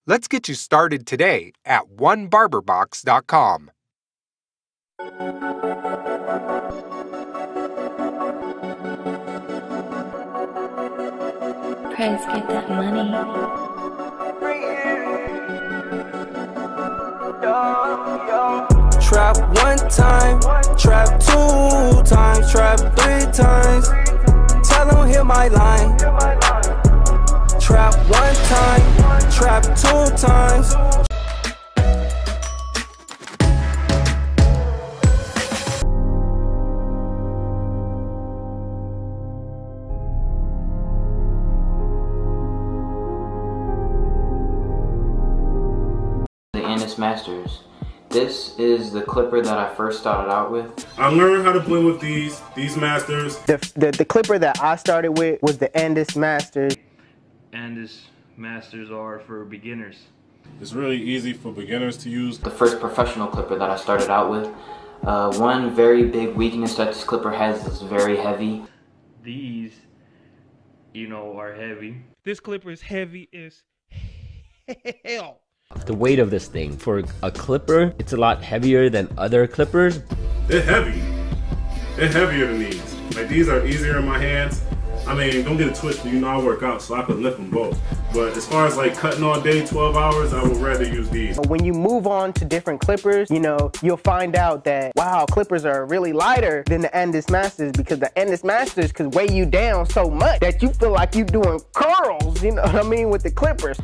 Let's get you started today at onebarberbox.com. Praise, get that money. Trap one time, trap two times, trap three times. Tell them hit my line. Trap one time, trap two times. The ANDIS Masters. This is the clipper that I first started out with. I learned how to blend with these masters. The clipper that I started with was the ANDIS Master. ANDIS Masters are for beginners. It's really easy for beginners to use. The first professional clipper that I started out with. One very big weakness that this clipper has is very heavy. These, are heavy. This clipper is heavy as hell. The weight of this thing, for a clipper, it's a lot heavier than other clippers. They're heavy. They're heavier than these. Like, these are easier in my hands. I mean, don't get it twisted, I work out, so I could lift them both. But as far as like cutting all day, 12 hours, I would rather use these. When you move on to different clippers, you'll find out that, wow, clippers are really lighter than the ANDIS Masters, because the ANDIS Masters could weigh you down so much that you feel like you're doing curls, with the clippers.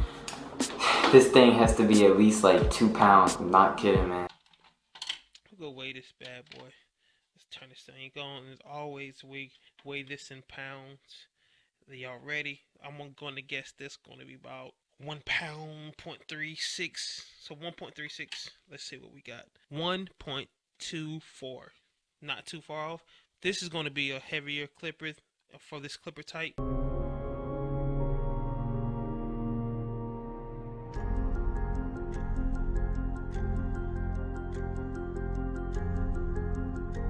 This thing has to be at least like 2 pounds. I'm not kidding, man. We'll go weigh this bad boy. Let's turn this thing on. As always, we weigh this in pounds. Y'all ready? I'm going to guess this going to be about 1 pound, 0.36. So 1.36. Let's see what we got. 1.24. Not too far off. This is going to be a heavier clipper for this clipper type.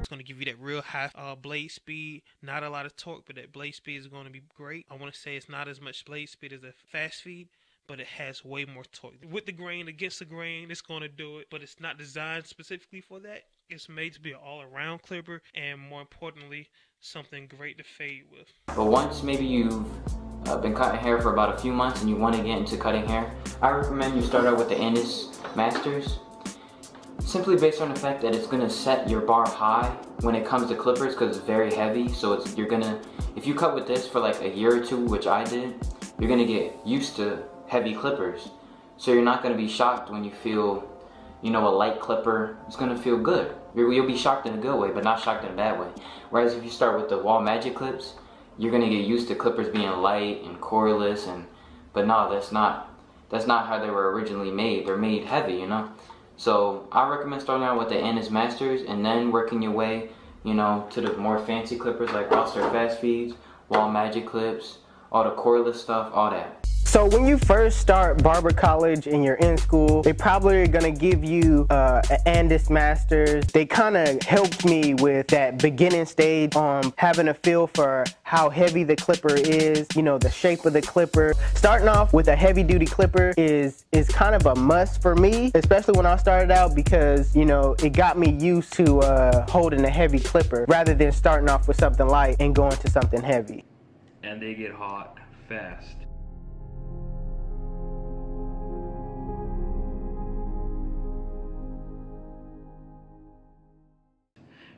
Going to give you that real high blade speed, not a lot of torque, but that blade speed is going to be great. I want to say it's not as much blade speed as a fast feed, but it has way more torque. With the grain, against the grain, it's going to do it, but it's not designed specifically for that. It's made to be an all-around clipper, and more importantly, something great to fade with. But once maybe you've been cutting hair for about a few months and you want to get into cutting hair, I recommend you start out with the ANDIS Masters. Simply based on the fact that it's gonna set your bar high when it comes to clippers, because it's very heavy. So if you cut with this for like a year or two, which I did, you're gonna get used to heavy clippers. So you're not gonna be shocked when you feel, a light clipper. It's gonna feel good. You'll be shocked in a good way, but not shocked in a bad way. Whereas if you start with the wall magic clips, you're gonna get used to clippers being light and coreless, but no, that's not how they were originally made. They're made heavy, So I recommend starting out with the ANDIS Masters and then working your way, to the more fancy clippers like Roster Fast Feeds, Wall Magic Clips, all the coreless stuff, all that. So when you first start barber college and you're in school, they probably are gonna give you an ANDIS Masters. They kind of helped me with that beginning stage on having a feel for how heavy the clipper is, the shape of the clipper. Starting off with a heavy duty clipper is kind of a must for me, especially when I started out, because it got me used to holding a heavy clipper rather than starting off with something light and going to something heavy. And they get hot fast.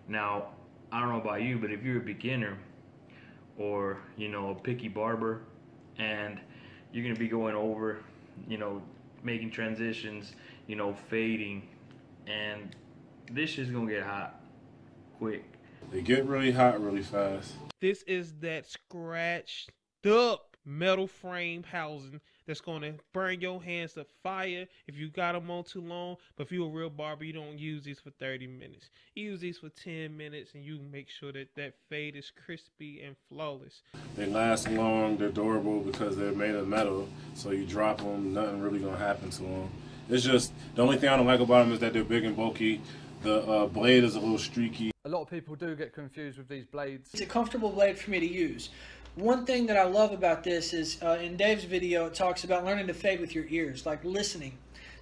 Now, I don't know about you, but if you're a beginner or, a picky barber, and you're going to be going over, making transitions, fading, and this is going to get hot quick. They get really hot really fast. This is that scratched up metal frame housing that's going to burn your hands to fire if you got them on too long. But if you're a real barber, you don't use these for 30 minutes. You use these for 10 minutes, and you make sure that that fade is crispy and flawless. They last long, they're durable because they're made of metal, so you drop them, nothing really going to happen to them. It's just, the only thing I don't like about them is that they're big and bulky. The blade is a little streaky. A lot of people do get confused with these blades. It's a comfortable blade for me to use. One thing that I love about this is in Dave's video, it talks about learning to fade with your ears, like listening.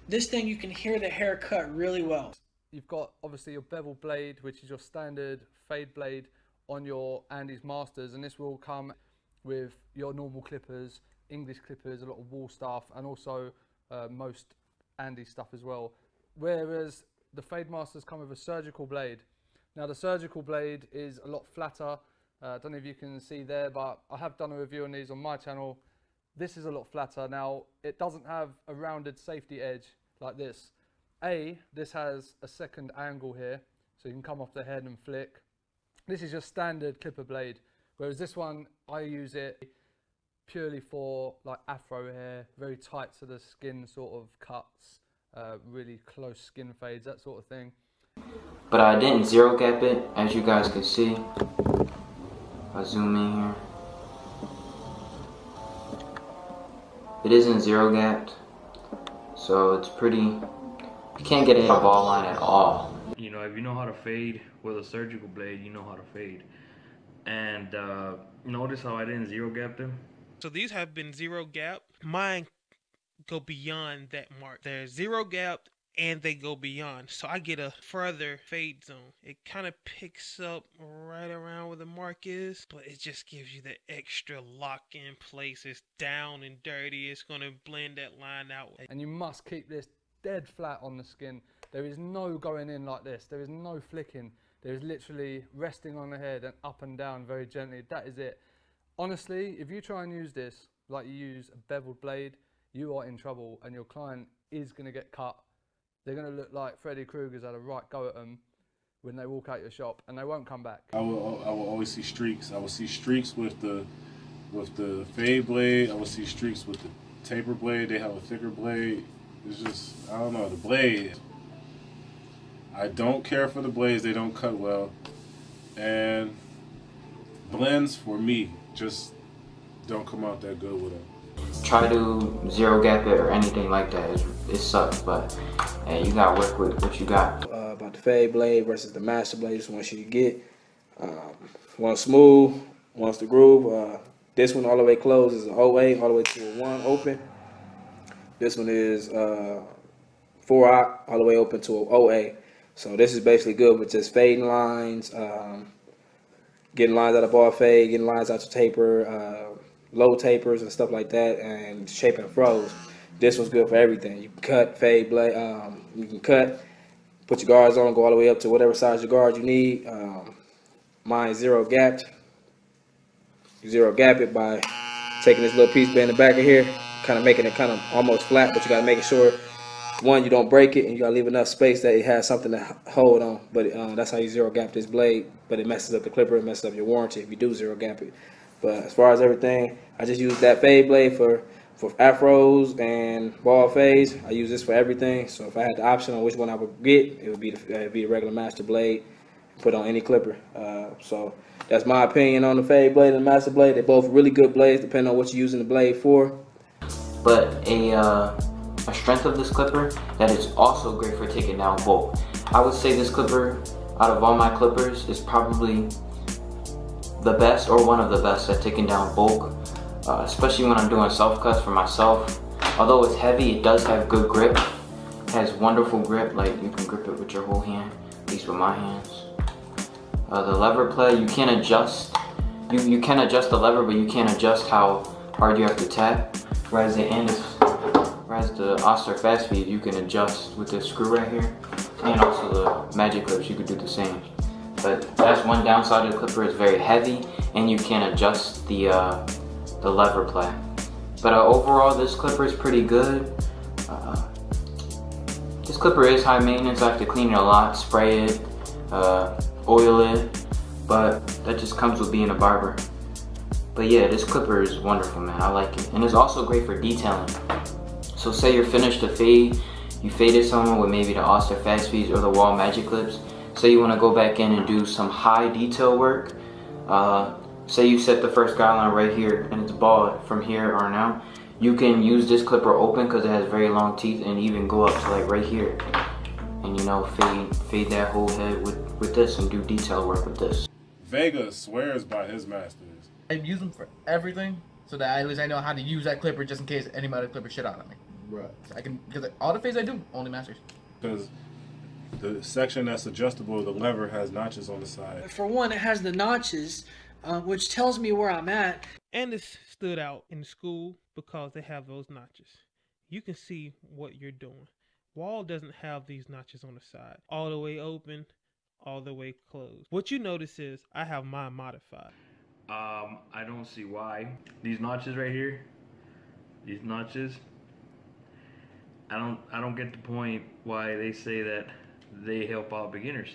This thing, you can hear the hair cut really well. You've got obviously your bevel blade, which is your standard fade blade on your ANDIS Masters, and this will come with your normal clippers, English clippers, a lot of wall stuff, and also most ANDIS stuff as well. Whereas the Fade Masters come with a surgical blade. Now the surgical blade is a lot flatter. I don't know if you can see there, but I have done a review on these on my channel. This is a lot flatter. Now it doesn't have a rounded safety edge like this. This has a second angle here, so you can come off the head and flick. This is your standard clipper blade, whereas this one, I use it purely for like afro hair, very tight to the skin sort of cuts, really close skin fades, that sort of thing. But I didn't zero gap it, as you guys can see. I'll zoom in here. It isn't zero gapped, so it's pretty, you can't get it in a ball line at all. You know, if you know how to fade with a surgical blade, you know how to fade. And notice how I didn't zero gap them? So these have been zero gap. Mine go beyond that mark. They're zero gapped and they go beyond. So I get a further fade zone. It kind of picks up right around where the mark is, but it just gives you the extra lock in place. It's down and dirty. It's going to blend that line out. And you must keep this dead flat on the skin. There is no going in like this. There is no flicking. There is literally resting on the head and up and down very gently. That is it. Honestly, if you try and use this like you use a beveled blade, you are in trouble and your client is going to get cut. They're going to look like Freddy Krueger's had a right go at them when they walk out your shop, and they won't come back. I will always see streaks. I will see streaks with the fade blade. I will see streaks with the taper blade. They have a thicker blade. It's just, I don't know, the blade. I don't care for the blades. They don't cut well. And blends, for me, just don't come out that good with them. Try to zero gap it or anything like that. It sucks, but hey, you gotta work with what you got. About the fade blade versus the master blade, just want you to get. One smooth, one's the groove. This one all the way closed is an OA, all the way to a 1 open. This one is 4-aught, all the way open to an OA. So this is basically good with just fading lines, getting lines out of ball fade, getting lines out to taper, low tapers and stuff like that, and shaping froze. This one's good for everything. You can cut, fade, blade. You can cut, put your guards on, go all the way up to whatever size your guard you need. Mine zero gapped. You zero gap it by taking this little piece in the back of here, kind of making it kind of almost flat, but you gotta make sure, one, you don't break it, and you gotta leave enough space that it has something to hold on. But that's how you zero gap this blade. But it messes up the clipper, it messes up your warranty if you do zero gap it. But as far as everything, I just use that fade blade for afros and ball fades. I use this for everything. So if I had the option on which one I would get, it would be the regular master blade. Put on any clipper. So that's my opinion on the fade blade and the master blade. They're both really good blades, depending on what you're using the blade for. But a strength of this clipper that is also great for taking down bulk. I would say this clipper, out of all my clippers, is probably the best or one of the best at taking down bulk, especially when I'm doing self cuts for myself. Although it's heavy, it does have good grip. It has wonderful grip, like you can grip it with your whole hand, at least with my hands. The lever play, you can adjust. You can adjust the lever, but you can't adjust how hard you have to tap. Whereas the Oster Fast Feed, you can adjust with this screw right here, and also the magic clips, you could do the same. But that's one downside of the clipper, it's very heavy, and you can't adjust the lever play. But overall, this clipper is pretty good. This clipper is high maintenance. I have to clean it a lot, spray it, oil it, but that just comes with being a barber. But yeah, this clipper is wonderful, man. I like it. And it's also great for detailing. So say you're finished to fade, you faded someone with maybe the Oster Fast Feeds or the Wall Magic Clips. Say you want to go back in and do some high detail work. Say you set the first guideline right here and it's bald from here on out. You can use this clipper open because it has very long teeth and even go up to like right here. And you know, fade that whole head with this and do detail work with this. Vega swears by his masters. I use them for everything, so that at least I know how to use that clipper just in case any other clipper shit out on me. Right. So I can, because all the fades I do, only masters. Because the section that's adjustable, the lever has notches on the side. For one, it has the notches, which tells me where I'm at. And this stood out in school because they have those notches. You can see what you're doing. Wall doesn't have these notches on the side. All the way open, all the way closed. What you notice is I have mine modified. I don't see why. These notches right here, these notches, I don't get the point why they say that they help out beginners.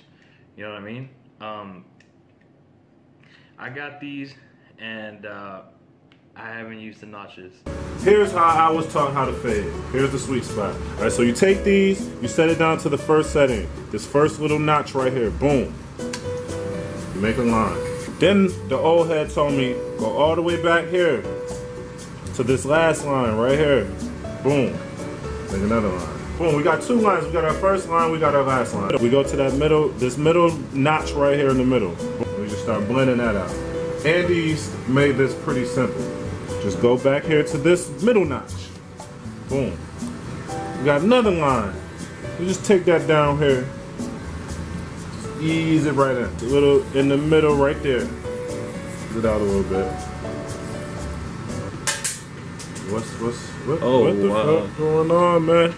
You know what I mean? I got these and I haven't used the notches. Here's how I was taught how to fade. Here's the sweet spot. All right, so you take these, you set it down to the first setting. This first little notch right here, boom. You make a line. Then the old head told me, go all the way back here to this last line right here. Boom. Make another line. Boom, we got two lines. We got our first line, we got our last line. We go to that middle, this middle notch right here in the middle. Boom. We just start blending that out. Andy's made this pretty simple. Just go back here to this middle notch. Boom. We got another line. We just take that down here. Just ease it right in. A little in the middle right there. Ease it out a little bit. What the fuck going on, man?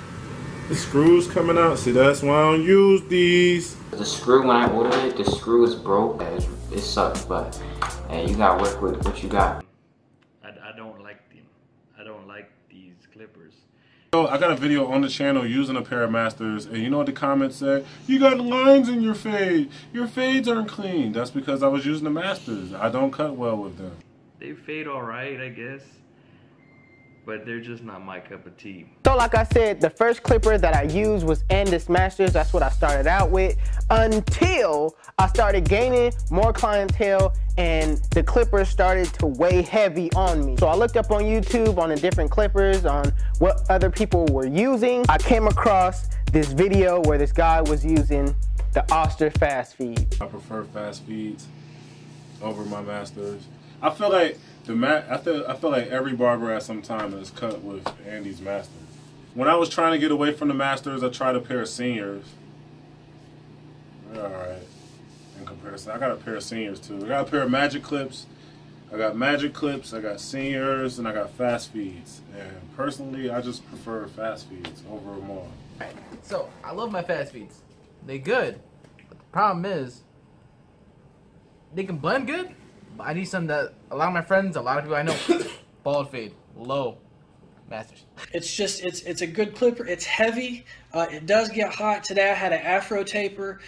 The screws coming out. See, that's why I don't use these. The screw, when I ordered it, the screw is broke. It sucks, but hey, you gotta work with what you got. I don't like them. I don't like these clippers. So I got a video on the channel using a pair of masters, and you know what the comments said? You got lines in your fade. Your fades aren't clean. That's because I was using the masters. I don't cut well with them. They fade all right, I guess, but they're just not my cup of tea. So like I said, the first clipper that I used was ANDIS Masters. That's what I started out with until I started gaining more clientele and the clippers started to weigh heavy on me. So I looked up on YouTube on the different clippers, on what other people were using. I came across this video where this guy was using the Oster fast feed. I prefer fast feeds over my masters. I feel like I feel like every barber at some time has cut with ANDIS Masters. When I was trying to get away from the masters, I tried a pair of seniors. They're alright in comparison. I got a pair of seniors too. I got a pair of magic clips. I got magic clips, I got seniors, and I got fast feeds. And personally, I just prefer fast feeds over them all. Alright, so I love my fast feeds. They good. But the problem is, they can blend good. I need some that a lot of my friends, a lot of people I know, bald fade, low masters. It's a good clipper. It's heavy. It does get hot. Today I had an afro taper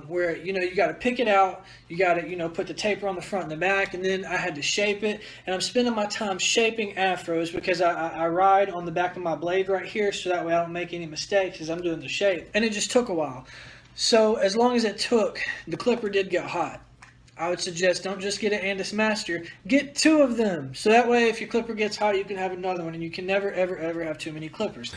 where you got to pick it out. You got to put the taper on the front and the back, and then I had to shape it. And I'm spending my time shaping afros because I ride on the back of my blade right here, so that way I don't make any mistakes as I'm doing the shape. And it just took a while. So as long as it took, the clipper did get hot. I would suggest don't just get an ANDIS Master, get two of them. So that way if your clipper gets hot, you can have another one, and you can never, ever, ever have too many clippers.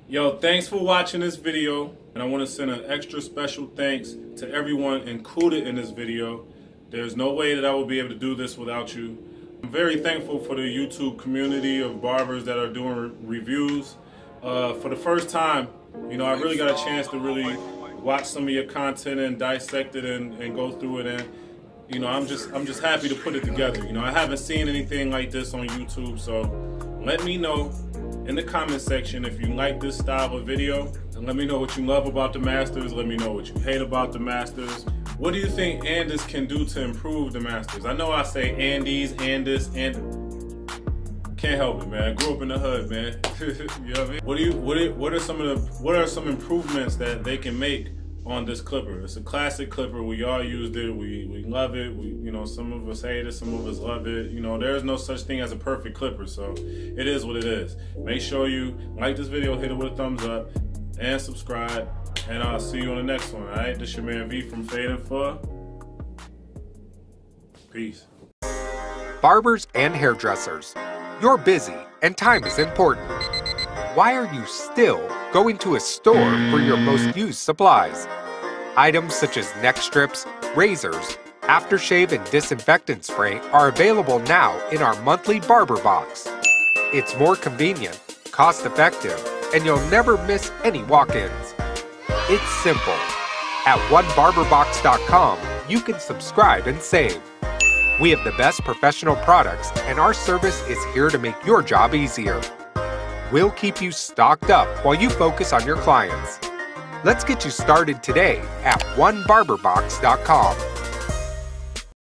Yo, thanks for watching this video. And I want to send an extra special thanks to everyone included in this video. There's no way that I will be able to do this without you. I'm very thankful for the YouTube community of barbers that are doing reviews. For the first time, I really got a chance to really watch some of your content and dissect it and go through it, and I'm just happy to put it together. I haven't seen anything like this on YouTube, so let me know in the comment section if you like this style of video, and let me know what you love about the masters. Let me know what you hate about the masters. What do you think ANDIS can do to improve the masters? I know I say ANDIS, can't help it, man. I grew up in the hood, man. You know what I mean? What are some improvements that they can make on this clipper? It's a classic clipper. We all used it. We love it. Some of us hate it. Some of us love it. There's no such thing as a perfect clipper, so it is what it is. Make sure you like this video, hit it with a thumbs up, and subscribe. And I'll see you on the next one. All right, this your man V from Fade and Fuh. Peace. Barbers and hairdressers, you're busy and time is important. Why are you still going to a store for your most used supplies? Items such as neck strips, razors, Aftershave and disinfectant spray are available now in our monthly Barber Box. It's more convenient, cost-effective, and you'll never miss any walk-ins. It's simple. At onebarberbox.com, you can subscribe and save. We have the best professional products, and our service is here to make your job easier. We'll keep you stocked up while you focus on your clients. Let's get you started today at onebarberbox.com.